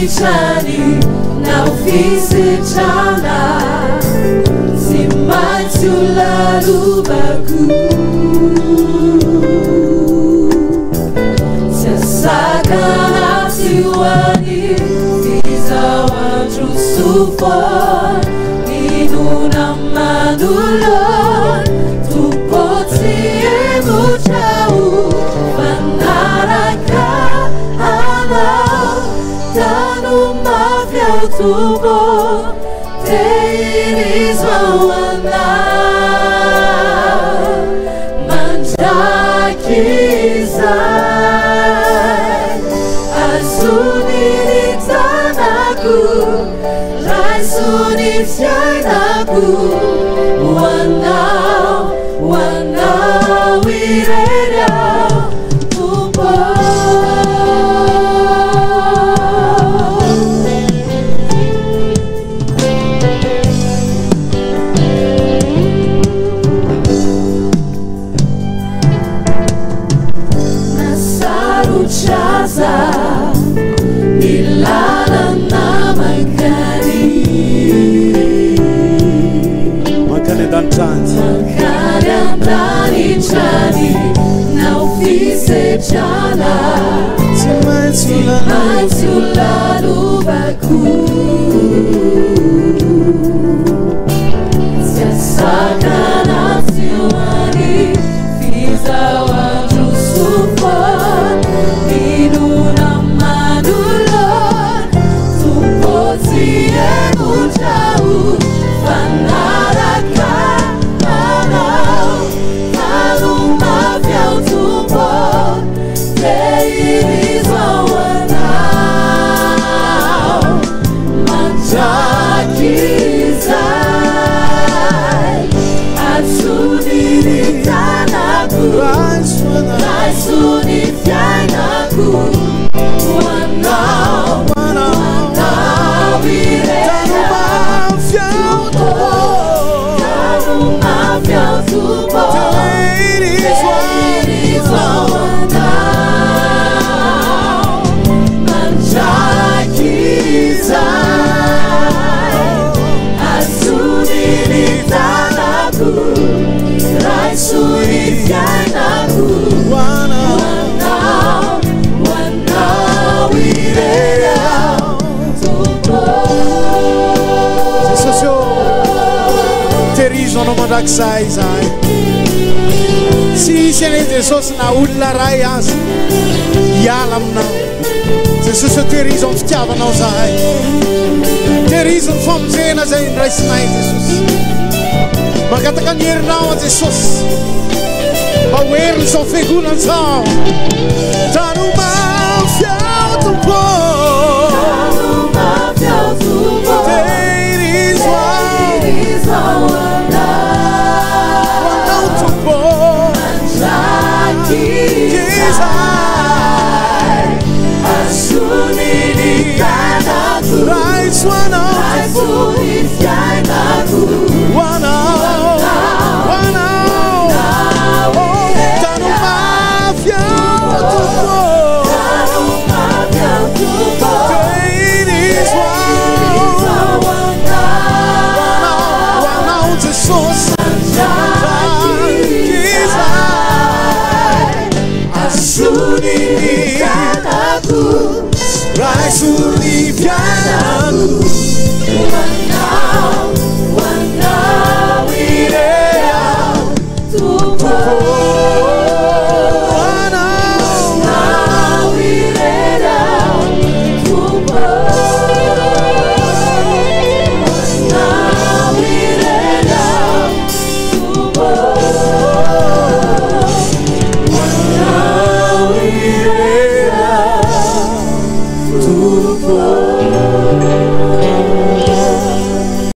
Chani na ofisi chana Simatula lubaku Sasakana siwani Visa watu support Minuna manulon Tupotie muchau Fanaraka Tanu mafia tubo Teiris mawana Manjaki zai Asuni tanaku Raisuni tianaku Wana wireria Simatula lubaku Sasakana siwani Visa watu support Minuna manulon Tupotie mutau Fanaraka Manau Kaluma vyau tupo Teiris Sai si sene Jesus na olona ray azy hiala aminao Jesus tehirizo amin'ny fitiavanao zahay tehirizo ny famonjena zay nyraisinay Jesus mangataka ny herinao a Jesus mba hoeriny zao fiangonan'izao tanoma fiao tompo tehirizo Rai sul piano